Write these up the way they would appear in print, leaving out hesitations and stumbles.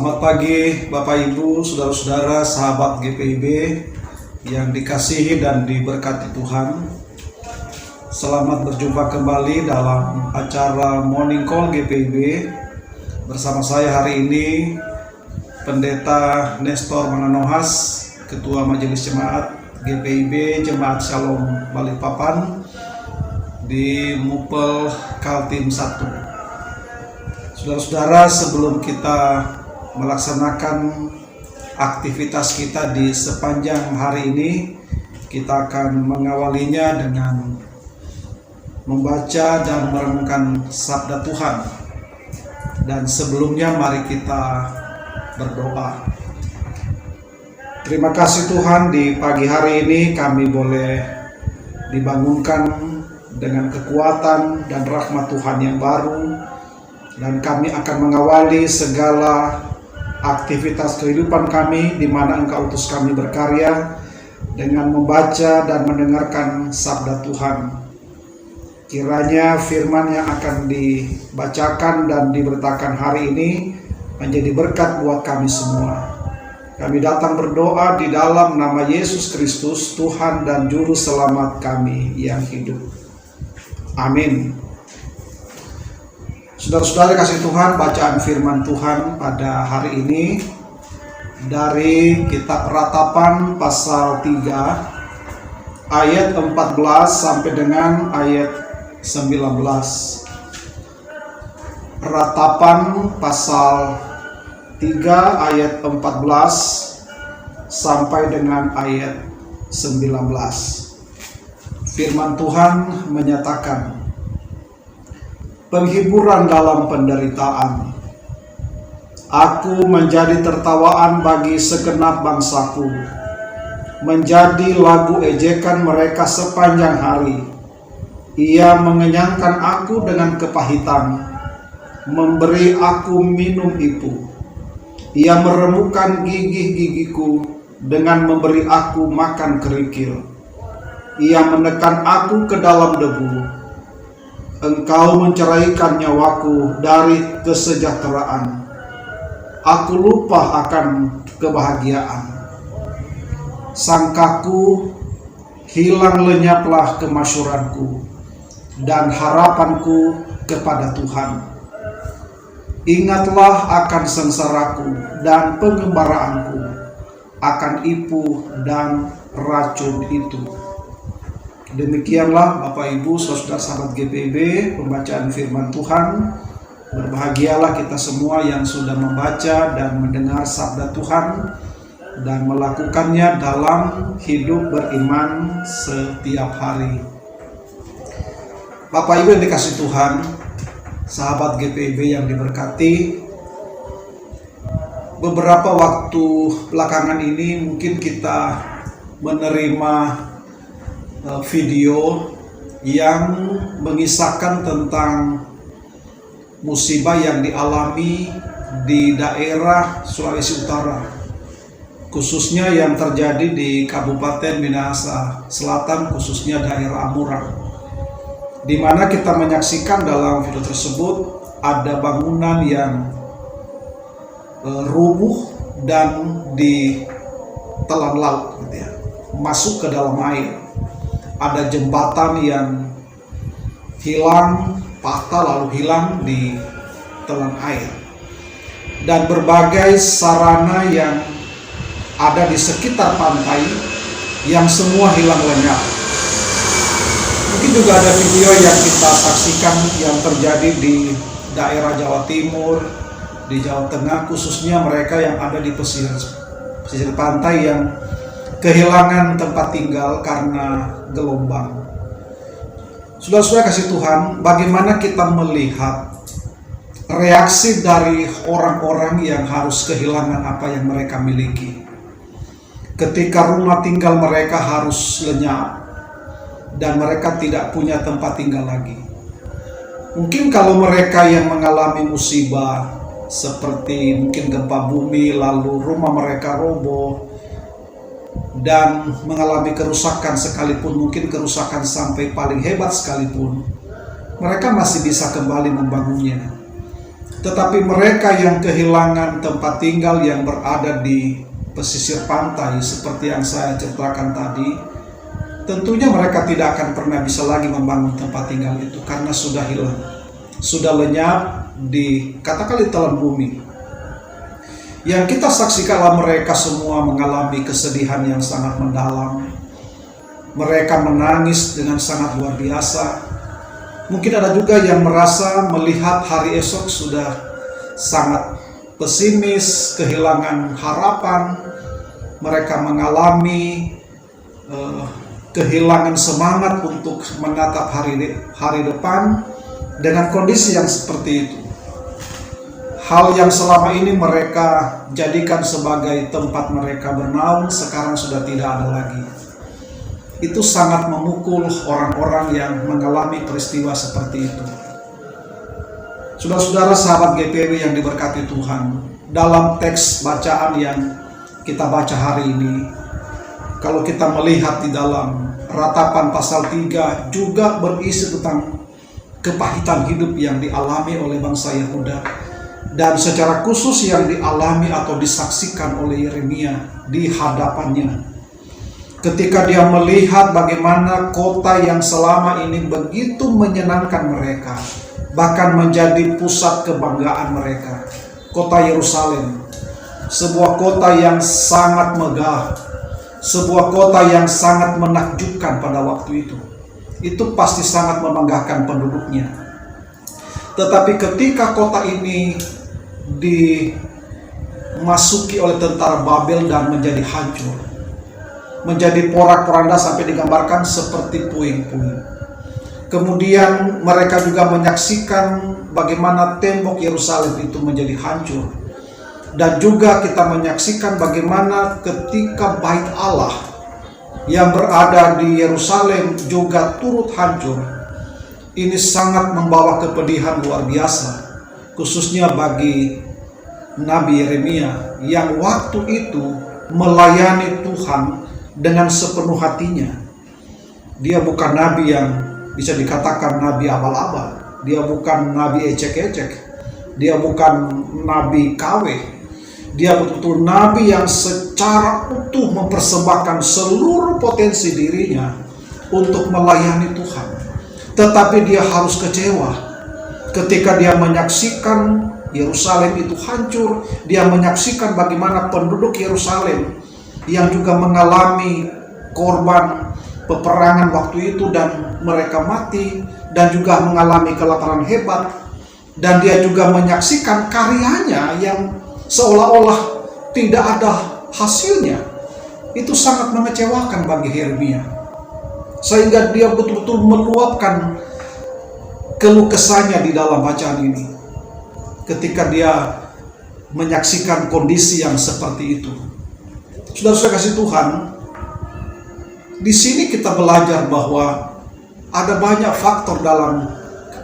Selamat pagi Bapak Ibu, Saudara-saudara, sahabat GPIB yang dikasihi dan diberkati Tuhan. Selamat berjumpa kembali dalam acara Morning Call GPIB. Bersama saya hari ini Pendeta Nestor Mananohas, Ketua Majelis Jemaat GPIB Jemaat Shalom Balikpapan di Mupel Kaltim 1. Saudara-saudara, sebelum kita melaksanakan aktivitas kita di sepanjang hari ini, kita akan mengawalinya dengan membaca dan merenungkan sabda Tuhan. Dan sebelumnya mari kita berdoa. Terima kasih Tuhan, di pagi hari ini kami boleh dibangunkan dengan kekuatan dan rahmat Tuhan yang baru. Dan kami akan mengawali segala aktivitas kehidupan kami di mana Engkau utus kami berkarya dengan membaca dan mendengarkan sabda Tuhan. Kiranya firman yang akan dibacakan dan diberitakan hari ini menjadi berkat buat kami semua. Kami datang berdoa di dalam nama Yesus Kristus, Tuhan dan Juru Selamat kami yang hidup. Amin. Saudara-saudara kasih Tuhan, bacaan firman Tuhan pada hari ini dari kitab Ratapan pasal 3 ayat 14 sampai dengan ayat 19. Ratapan pasal 3 ayat 14 sampai dengan ayat 19. Firman Tuhan menyatakan, penghiburan dalam penderitaan. Aku menjadi tertawaan bagi segenap bangsaku, menjadi lagu ejekan mereka sepanjang hari. Ia mengenyangkan aku dengan kepahitan, memberi aku minum ibu. Ia meremukkan gigih-gigiku dengan memberi aku makan kerikil. Ia menekan aku ke dalam debu. Engkau menceraikan nyawaku dari kesejahteraan. Aku lupa akan kebahagiaan. Sangkaku hilang lenyaplah kemasyuranku dan harapanku kepada Tuhan. Ingatlah akan sengsaraku dan pengembaraanku, akan ipu dan racun itu. Demikianlah Bapak Ibu, Saudara sahabat GPIB, pembacaan firman Tuhan. Berbahagialah kita semua yang sudah membaca dan mendengar sabda Tuhan dan melakukannya dalam hidup beriman setiap hari. Bapak Ibu yang dikasihi Tuhan, sahabat GPIB yang diberkati, beberapa waktu belakangan ini mungkin kita menerima video yang mengisahkan tentang musibah yang dialami di daerah Sulawesi Utara, khususnya yang terjadi di Kabupaten Minahasa Selatan, khususnya daerah Amurang, di mana kita menyaksikan dalam video tersebut ada bangunan yang rubuh dan ditelan laut, gitu ya, masuk ke dalam air. Ada jembatan yang hilang, patah lalu hilang di telan air. Dan berbagai sarana yang ada di sekitar pantai yang semua hilang lenyap. Mungkin juga ada video yang kita saksikan yang terjadi di daerah Jawa Timur, di Jawa Tengah, khususnya mereka yang ada di pesisir pantai yang kehilangan tempat tinggal karena gelombang. Saudara-saudara kasih Tuhan, bagaimana kita melihat reaksi dari orang-orang yang harus kehilangan apa yang mereka miliki ketika rumah tinggal mereka harus lenyap dan mereka tidak punya tempat tinggal lagi. Mungkin kalau mereka yang mengalami musibah seperti mungkin gempa bumi, lalu rumah mereka roboh dan mengalami kerusakan sekalipun, mungkin kerusakan sampai paling hebat sekalipun, mereka masih bisa kembali membangunnya. Tetapi mereka yang kehilangan tempat tinggal yang berada di pesisir pantai seperti yang saya ceritakan tadi, tentunya mereka tidak akan pernah bisa lagi membangun tempat tinggal itu karena sudah hilang, sudah lenyap di katakanlah telan bumi. Yang kita saksikanlah mereka semua mengalami kesedihan yang sangat mendalam. Mereka menangis dengan sangat luar biasa. Mungkin ada juga yang merasa melihat hari esok sudah sangat pesimis, kehilangan harapan. Mereka mengalami kehilangan semangat untuk menatap hari depan dengan kondisi yang seperti itu. Hal yang selama ini mereka jadikan sebagai tempat mereka bernaung sekarang sudah tidak ada lagi. Itu sangat memukul orang-orang yang mengalami peristiwa seperti itu. Saudara-saudara sahabat GPW yang diberkati Tuhan, dalam teks bacaan yang kita baca hari ini, kalau kita melihat di dalam Ratapan pasal 3 juga berisi tentang kepahitan hidup yang dialami oleh bangsa Yehuda, dan secara khusus yang dialami atau disaksikan oleh Yeremia di hadapannya. Ketika dia melihat bagaimana kota yang selama ini begitu menyenangkan mereka, bahkan menjadi pusat kebanggaan mereka, kota Yerusalem, sebuah kota yang sangat megah, sebuah kota yang sangat menakjubkan pada waktu itu pasti sangat membanggakan penduduknya. Tetapi ketika kota ini dimasuki oleh tentara Babel dan menjadi hancur, menjadi porak-poranda sampai digambarkan seperti puing-puing. Kemudian mereka juga menyaksikan bagaimana tembok Yerusalem itu menjadi hancur. Dan juga kita menyaksikan bagaimana ketika bait Allah yang berada di Yerusalem juga turut hancur. Ini sangat membawa kepedihan luar biasa, khususnya bagi Nabi Yeremia yang waktu itu melayani Tuhan dengan sepenuh hatinya. Dia bukan nabi yang bisa dikatakan nabi abal-abal, dia bukan nabi ecek-ecek, dia bukan nabi KW. Dia betul-betul nabi yang secara utuh mempersembahkan seluruh potensi dirinya untuk melayani Tuhan. Tetapi dia harus kecewa ketika dia menyaksikan Yerusalem itu hancur. Dia menyaksikan bagaimana penduduk Yerusalem yang juga mengalami korban peperangan waktu itu dan mereka mati, dan juga mengalami kelaparan hebat. Dan dia juga menyaksikan karyanya yang seolah-olah tidak ada hasilnya. Itu sangat mengecewakan bagi Yeremia, sehingga dia betul-betul meluapkan keluh kesahnya di dalam bacaan ini ketika dia menyaksikan kondisi yang seperti itu. Saudara-saudara kasih Tuhan, di sini kita belajar bahwa ada banyak faktor dalam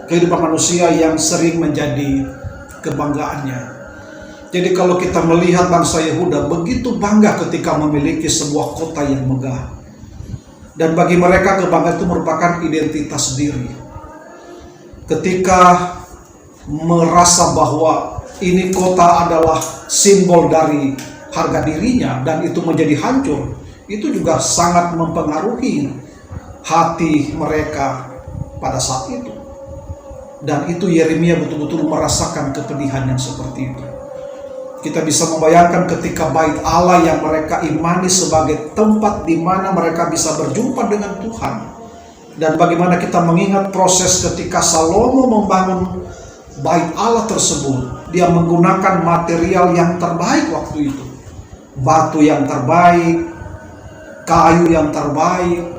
kehidupan manusia yang sering menjadi kebanggaannya. Jadi kalau kita melihat bangsa Yehuda begitu bangga ketika memiliki sebuah kota yang megah. Dan bagi mereka kebanggaan itu merupakan identitas diri. Ketika merasa bahwa ini kota adalah simbol dari harga dirinya dan itu menjadi hancur, itu juga sangat mempengaruhi hati mereka pada saat itu. Dan itu Yeremia betul-betul merasakan kepedihan yang seperti itu. Kita bisa membayangkan ketika bait Allah yang mereka imani sebagai tempat di mana mereka bisa berjumpa dengan Tuhan. Dan bagaimana kita mengingat proses ketika Salomo membangun bait Allah tersebut. Dia menggunakan material yang terbaik waktu itu. Batu yang terbaik, kayu yang terbaik,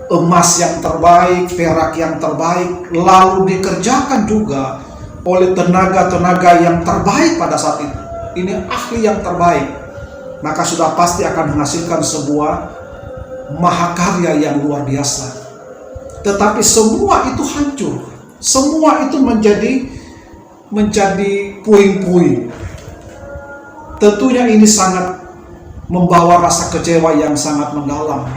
emas yang terbaik, perak yang terbaik, lalu dikerjakan juga oleh tenaga-tenaga yang terbaik pada saat itu. Ini ahli yang terbaik, maka sudah pasti akan menghasilkan sebuah mahakarya yang luar biasa. Tetapi semua itu hancur, semua itu menjadi puing-puing. Tentunya ini sangat membawa rasa kecewa yang sangat mendalam,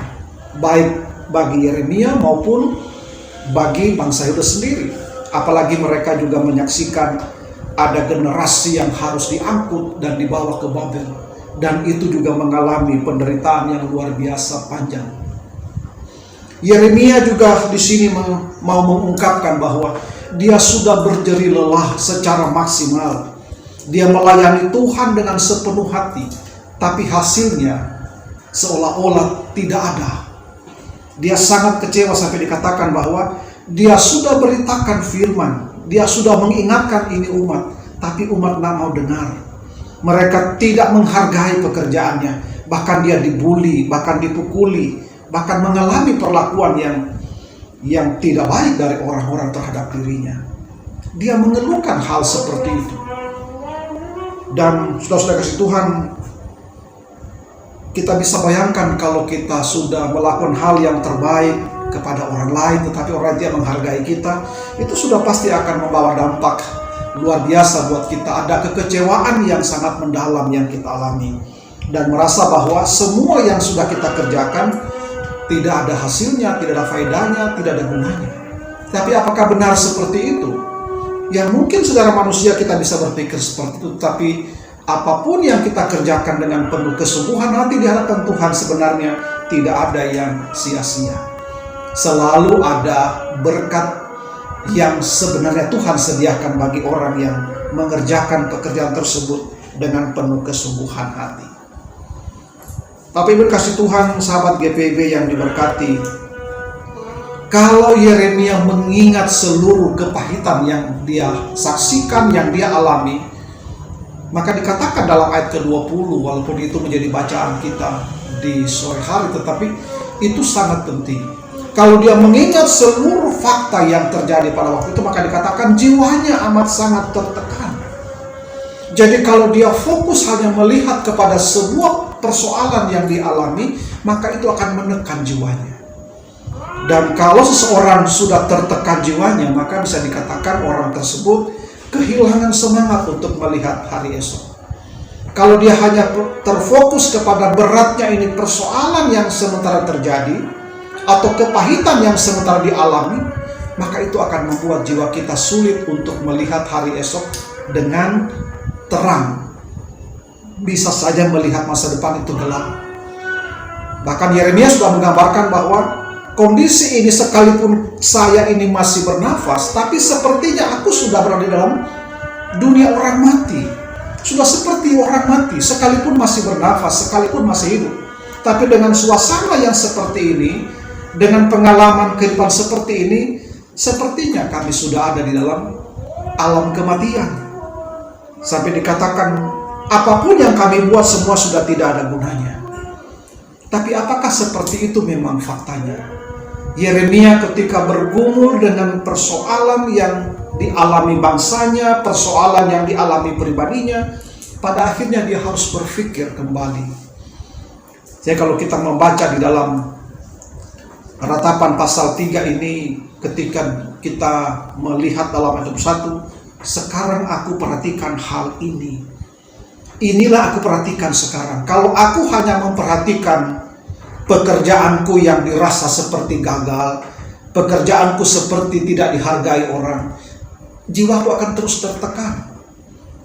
baik bagi Yeremia maupun bagi bangsa Yehuda sendiri. Apalagi mereka juga menyaksikan ada generasi yang harus diangkut dan dibawa ke Babel, dan itu juga mengalami penderitaan yang luar biasa panjang. Yeremia juga di sini mau mengungkapkan bahwa dia sudah berjeri lelah secara maksimal. Dia melayani Tuhan dengan sepenuh hati, tapi hasilnya seolah-olah tidak ada. Dia sangat kecewa sampai dikatakan bahwa dia sudah beritakan firman, dia sudah mengingatkan ini umat, tapi umat tidak mau dengar. Mereka tidak menghargai pekerjaannya, bahkan dia dibuli, bahkan dipukuli, bahkan mengalami perlakuan yang tidak baik dari orang-orang terhadap dirinya. Dia mengeluhkan hal seperti itu. Dan saudara-saudara kasih Tuhan, kita bisa bayangkan kalau kita sudah melakukan hal yang terbaik kepada orang lain, tetapi orang tidak menghargai kita, itu sudah pasti akan membawa dampak luar biasa buat kita. Ada kekecewaan yang sangat mendalam yang kita alami, dan merasa bahwa semua yang sudah kita kerjakan tidak ada hasilnya, tidak ada faedahnya, tidak ada gunanya. Tapi apakah benar seperti itu? Ya mungkin saudara manusia kita bisa berpikir seperti itu, tapi apapun yang kita kerjakan dengan penuh kesungguhan hati di hadapan Tuhan sebenarnya tidak ada yang sia-sia. Selalu ada berkat yang sebenarnya Tuhan sediakan bagi orang yang mengerjakan pekerjaan tersebut dengan penuh kesungguhan hati. Tapi berkasih Tuhan, sahabat GPIB yang diberkati, kalau Yeremia mengingat seluruh kepahitan yang dia saksikan, yang dia alami, maka dikatakan dalam ayat ke-20, walaupun itu menjadi bacaan kita di sore hari, tetapi itu sangat penting. Kalau dia mengingat seluruh fakta yang terjadi pada waktu itu, maka dikatakan jiwanya amat sangat tertekan. Jadi kalau dia fokus hanya melihat kepada sebuah persoalan yang dialami, maka itu akan menekan jiwanya. Dan kalau seseorang sudah tertekan jiwanya, maka bisa dikatakan orang tersebut kehilangan semangat untuk melihat hari esok. Kalau dia hanya terfokus kepada beratnya ini persoalan yang sementara terjadi, atau kepahitan yang sementara dialami, maka itu akan membuat jiwa kita sulit untuk melihat hari esok dengan terang. Bisa saja melihat masa depan itu gelap. Bahkan Yeremia sudah menggambarkan bahwa kondisi ini, sekalipun saya ini masih bernafas, tapi sepertinya aku sudah berada dalam dunia orang mati. Sudah seperti orang mati, sekalipun masih bernafas, sekalipun masih hidup. Tapi dengan suasana yang seperti ini, dengan pengalaman kehidupan seperti ini, sepertinya kami sudah ada di dalam alam kematian. Sampai dikatakan, apapun yang kami buat semua sudah tidak ada gunanya. Tapi apakah seperti itu memang faktanya? Yeremia ketika bergumul dengan persoalan yang dialami bangsanya, persoalan yang dialami pribadinya, pada akhirnya dia harus berpikir kembali. Jadi kalau kita membaca di dalam Ratapan pasal 3 ini, ketika kita melihat dalam ayat 1, sekarang aku perhatikan hal ini. Inilah aku perhatikan sekarang. Kalau aku hanya memperhatikan pekerjaanku yang dirasa seperti gagal, pekerjaanku seperti tidak dihargai orang, jiwaku akan terus tertekan.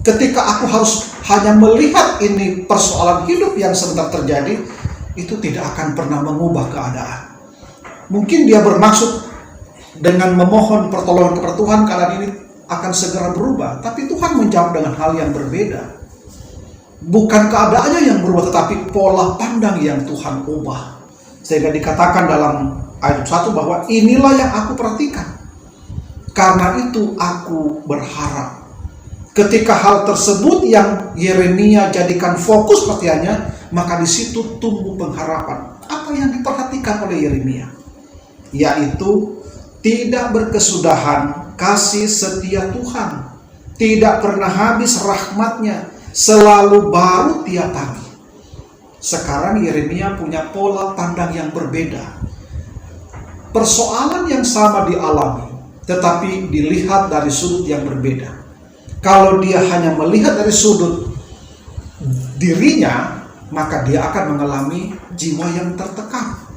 Ketika aku harus hanya melihat ini persoalan hidup yang sebentar terjadi, itu tidak akan pernah mengubah keadaan. Mungkin dia bermaksud dengan memohon pertolongan kepada Tuhan, keadaan ini akan segera berubah. Tapi Tuhan menjawab dengan hal yang berbeda. Bukan keadaannya yang berubah, tetapi pola pandang yang Tuhan ubah. Sehingga dikatakan dalam ayat 1 bahwa inilah yang aku perhatikan. Karena itu aku berharap. Ketika hal tersebut yang Yeremia jadikan fokus perhatiannya, maka di situ tumbuh pengharapan. Apa yang diperhatikan oleh Yeremia? Yaitu tidak berkesudahan kasih setia Tuhan, tidak pernah habis rahmatnya, selalu baru tiap pagi. Sekarang Yeremia punya pola pandang yang berbeda. Persoalan yang sama dialami, tetapi dilihat dari sudut yang berbeda. Kalau dia hanya melihat dari sudut dirinya, maka dia akan mengalami jiwa yang tertekan.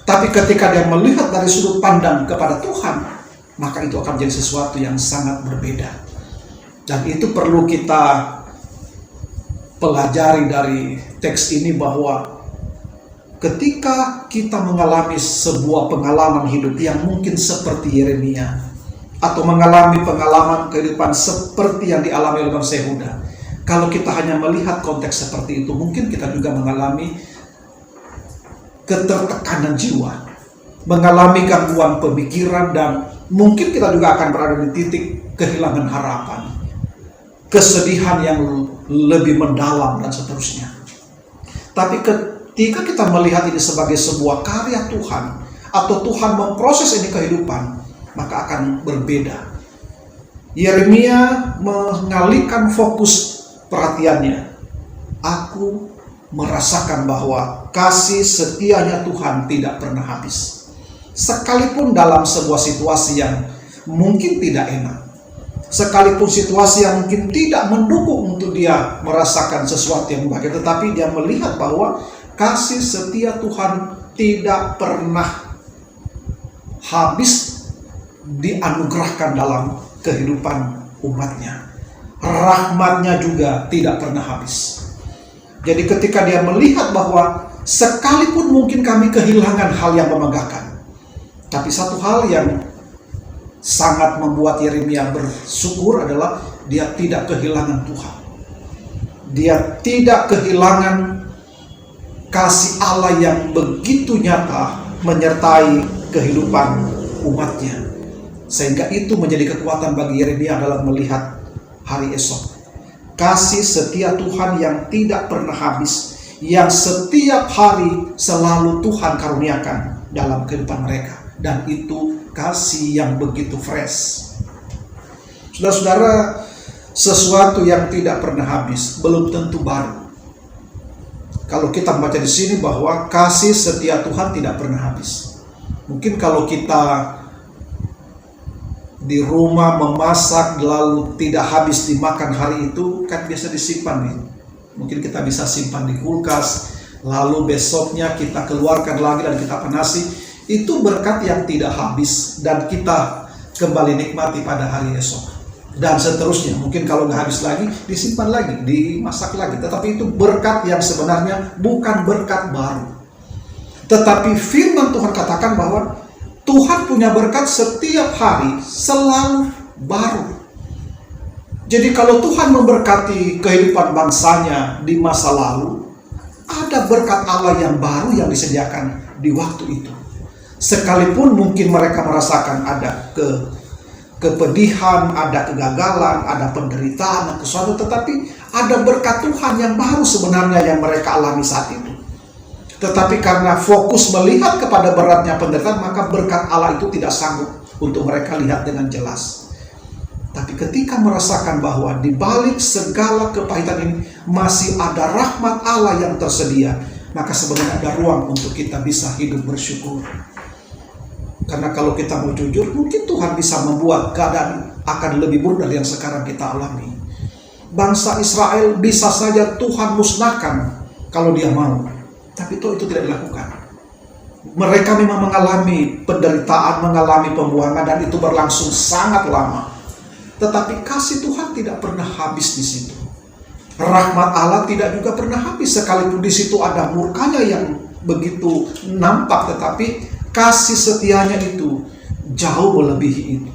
Tapi ketika dia melihat dari sudut pandang kepada Tuhan, maka itu akan menjadi sesuatu yang sangat berbeda. Dan itu perlu kita pelajari dari teks ini, bahwa ketika kita mengalami sebuah pengalaman hidup yang mungkin seperti Yeremia, atau mengalami pengalaman kehidupan seperti yang dialami oleh bangsa Yehuda, kalau kita hanya melihat konteks seperti itu, mungkin kita juga mengalami ketertekanan jiwa, mengalami gangguan pemikiran, dan mungkin kita juga akan berada di titik kehilangan harapan, kesedihan yang lebih mendalam, dan seterusnya. Tapi ketika kita melihat ini sebagai sebuah karya Tuhan, atau Tuhan memproses ini kehidupan, maka akan berbeda. Yeremia mengalihkan fokus perhatiannya. Aku merasakan bahwa kasih setianya Tuhan tidak pernah habis. Sekalipun dalam sebuah situasi yang mungkin tidak enak, sekalipun situasi yang mungkin tidak mendukung untuk dia merasakan sesuatu yang bahagia, tetapi dia melihat bahwa kasih setia Tuhan tidak pernah habis dianugerahkan dalam kehidupan umatnya. Rahmatnya juga tidak pernah habis. Jadi ketika dia melihat bahwa sekalipun mungkin kami kehilangan hal yang memegahkan, tapi satu hal yang sangat membuat Yeremia bersyukur adalah dia tidak kehilangan Tuhan. Dia tidak kehilangan kasih Allah yang begitu nyata menyertai kehidupan umatnya. Sehingga itu menjadi kekuatan bagi Yeremia dalam melihat hari esok. Kasih setia Tuhan yang tidak pernah habis, yang setiap hari selalu Tuhan karuniakan dalam kehidupan mereka. Dan itu kasih yang begitu fresh. Saudara-saudara, sesuatu yang tidak pernah habis belum tentu baru. Kalau kita membaca di sini bahwa kasih setia Tuhan tidak pernah habis. Mungkin kalau kita di rumah memasak lalu tidak habis dimakan hari itu, kan biasa disimpan nih. Mungkin kita bisa simpan di kulkas, lalu besoknya kita keluarkan lagi dan kita panasi. Itu berkat yang tidak habis dan kita kembali nikmati pada hari esok. Dan seterusnya, mungkin kalau nggak habis lagi, disimpan lagi, dimasak lagi. Tetapi itu berkat yang sebenarnya bukan berkat baru. Tetapi firman Tuhan katakan bahwa Tuhan punya berkat setiap hari, selalu baru. Jadi kalau Tuhan memberkati kehidupan bangsanya di masa lalu, ada berkat Allah yang baru yang disediakan di waktu itu. Sekalipun mungkin mereka merasakan ada kepedihan, ada kegagalan, ada penderitaan, ada sesuatu, tetapi ada berkat Tuhan yang baru sebenarnya yang mereka alami saat itu. Tetapi karena fokus melihat kepada beratnya penderitaan, maka berkat Allah itu tidak sanggup untuk mereka lihat dengan jelas. Tapi ketika merasakan bahwa di balik segala kepahitan ini masih ada rahmat Allah yang tersedia, maka sebenarnya ada ruang untuk kita bisa hidup bersyukur. Karena kalau kita mau jujur, mungkin Tuhan bisa membuat keadaan akan lebih buruk dari yang sekarang kita alami. Bangsa Israel bisa saja Tuhan musnahkan kalau dia mau. Tapi itu tidak dilakukan. Mereka memang mengalami penderitaan, mengalami pembuangan, dan itu berlangsung sangat lama. Tetapi kasih Tuhan tidak pernah habis di situ. Rahmat Allah tidak juga pernah habis, sekalipun di situ ada murkanya yang begitu nampak, tetapi kasih setianya itu jauh melebihi itu.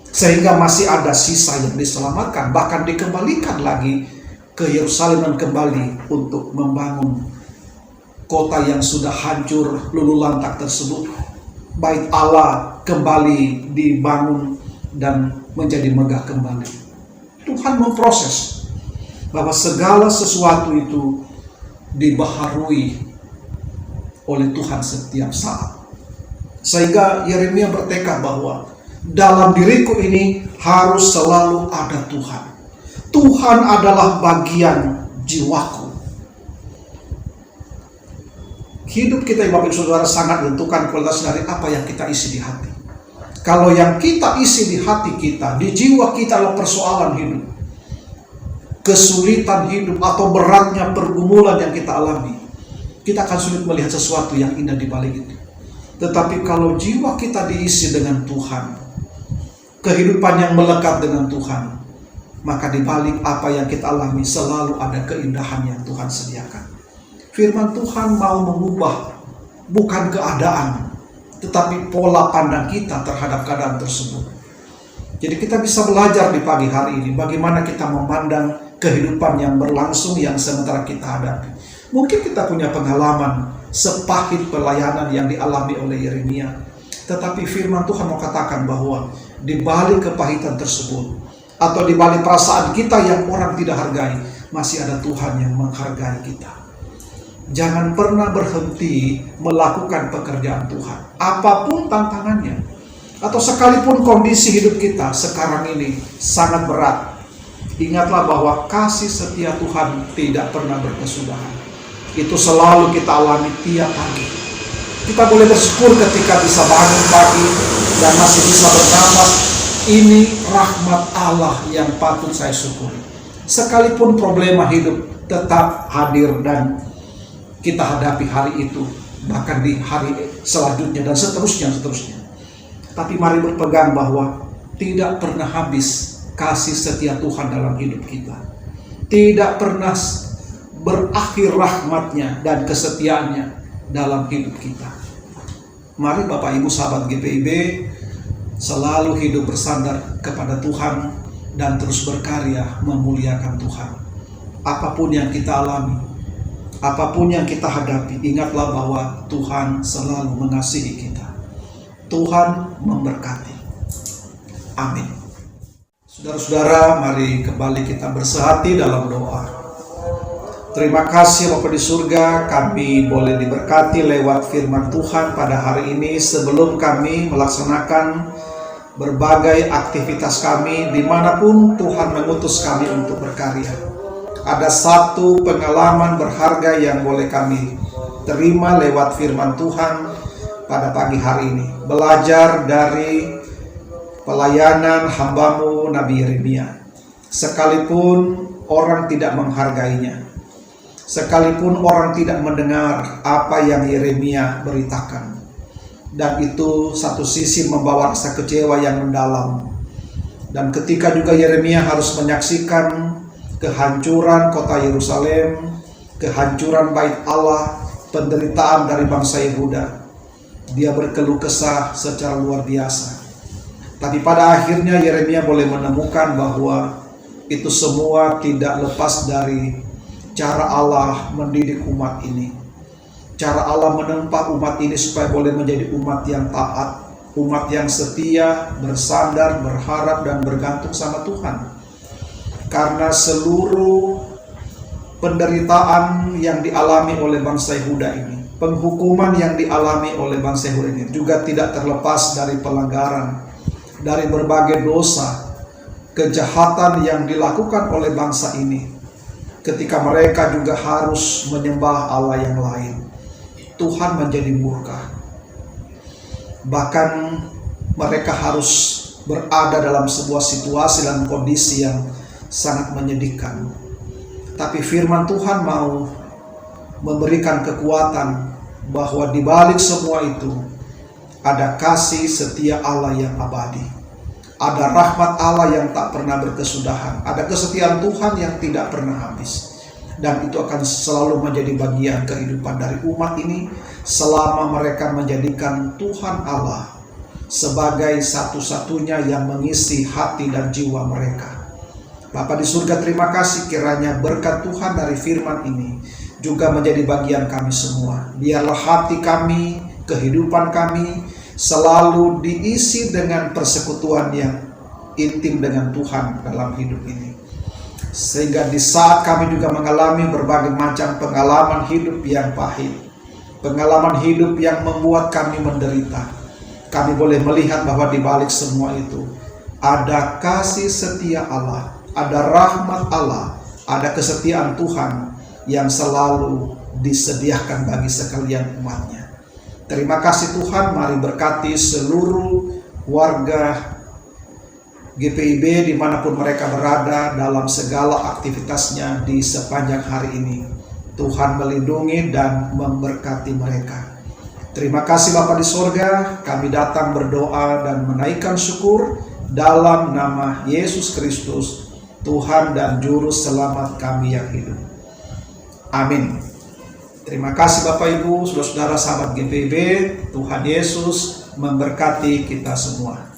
Sehingga masih ada sisa yang diselamatkan, bahkan dikembalikan lagi ke Yerusalem dan kembali untuk membangun kota yang sudah hancur luluh lantak tersebut. Bait Allah kembali dibangun dan menjadi megah kembali. Tuhan memproses bahwa segala sesuatu itu dibaharui oleh Tuhan setiap saat. Sehingga Yeremia bertekad bahwa dalam diriku ini harus selalu ada Tuhan. Tuhan adalah bagian jiwaku. Hidup kita, Bapak Ibu Saudara, sangat menentukan kualitas dari apa yang kita isi di hati. Kalau yang kita isi di hati kita, di jiwa kita adalah persoalan hidup, kesulitan hidup atau beratnya pergumulan yang kita alami, kita akan sulit melihat sesuatu yang indah di balik itu. Tetapi kalau jiwa kita diisi dengan Tuhan, kehidupan yang melekat dengan Tuhan, maka di balik apa yang kita alami selalu ada keindahan yang Tuhan sediakan. Firman Tuhan mau mengubah bukan keadaan, tetapi pola pandang kita terhadap keadaan tersebut. Jadi kita bisa belajar di pagi hari ini bagaimana kita memandang kehidupan yang berlangsung yang sementara kita hadapi. Mungkin kita punya pengalaman sepahit pelayanan yang dialami oleh Yeremia, tetapi firman Tuhan mau katakan bahwa di balik kepahitan tersebut atau di balik perasaan kita yang orang tidak hargai, masih ada Tuhan yang menghargai kita. Jangan pernah berhenti melakukan pekerjaan Tuhan, apapun tantangannya, atau sekalipun kondisi hidup kita sekarang ini sangat berat. Ingatlah bahwa kasih setia Tuhan tidak pernah berkesudahan. Itu selalu kita alami tiap pagi. Kita boleh bersyukur ketika bisa bangun pagi dan masih bisa bernapas. Ini rahmat Allah yang patut saya syukuri. Sekalipun problema hidup tetap hadir dan kita hadapi hari itu, bahkan di hari selanjutnya dan seterusnya. Tapi mari berpegang bahwa tidak pernah habis kasih setia Tuhan dalam hidup kita. Tidak pernah berakhir rahmatnya dan kesetiaannya dalam hidup kita. Mari Bapak Ibu sahabat GPIB selalu hidup bersandar kepada Tuhan dan terus berkarya memuliakan Tuhan. Apapun yang kita alami, apapun yang kita hadapi, ingatlah bahwa Tuhan selalu mengasihi kita. Tuhan memberkati. Amin. Saudara-saudara, mari kembali kita bersehati dalam doa. Terima kasih Bapa di surga, kami boleh diberkati lewat firman Tuhan pada hari ini sebelum kami melaksanakan berbagai aktivitas kami dimanapun Tuhan mengutus kami untuk berkarya. Ada satu pengalaman berharga yang boleh kami terima lewat firman Tuhan pada pagi hari ini. Belajar dari pelayanan hamba-Mu Nabi Yeremia. Sekalipun orang tidak menghargainya, sekalipun orang tidak mendengar apa yang Yeremia beritakan, dan itu satu sisi membawa rasa kecewa yang mendalam. Dan ketika juga Yeremia harus menyaksikan kehancuran kota Yerusalem, kehancuran bait Allah, penderitaan dari bangsa Yehuda, dia berkeluh kesah secara luar biasa. Tapi pada akhirnya Yeremia boleh menemukan bahwa itu semua tidak lepas dari cara Allah mendidik umat ini. Cara Allah menempa umat ini supaya boleh menjadi umat yang taat, umat yang setia, bersandar, berharap, dan bergantung sama Tuhan. Karena seluruh penderitaan yang dialami oleh bangsa Yehuda ini, penghukuman yang dialami oleh bangsa Yehuda ini juga tidak terlepas dari pelanggaran, dari berbagai dosa, kejahatan yang dilakukan oleh bangsa ini. Ketika mereka juga harus menyembah Allah yang lain, Tuhan menjadi murka. Bahkan mereka harus berada dalam sebuah situasi dan kondisi yang sangat menyedihkan. Tapi firman Tuhan mau memberikan kekuatan bahwa di balik semua itu ada kasih setia Allah yang abadi. Ada rahmat Allah yang tak pernah berkesudahan. Ada kesetiaan Tuhan yang tidak pernah habis. Dan itu akan selalu menjadi bagian kehidupan dari umat ini selama mereka menjadikan Tuhan Allah sebagai satu-satunya yang mengisi hati dan jiwa mereka. Bapa di surga, terima kasih kiranya berkat Tuhan dari firman ini juga menjadi bagian kami semua. Biarlah hati kami, kehidupan kami selalu diisi dengan persekutuan yang intim dengan Tuhan dalam hidup ini. Sehingga di saat kami juga mengalami berbagai macam pengalaman hidup yang pahit, pengalaman hidup yang membuat kami menderita, kami boleh melihat bahwa di balik semua itu ada kasih setia Allah, ada rahmat Allah, ada kesetiaan Tuhan yang selalu disediakan bagi sekalian umatnya. Terima kasih Tuhan, mari berkati seluruh warga GPIB dimanapun mereka berada dalam segala aktivitasnya di sepanjang hari ini. Tuhan melindungi dan memberkati mereka. Terima kasih Bapa di sorga, kami datang berdoa dan menaikkan syukur dalam nama Yesus Kristus. Tuhan dan Juru Selamat kami yang hidup. Amin. Terima kasih Bapak Ibu, saudara-saudara sahabat GPIB. Tuhan Yesus memberkati kita semua.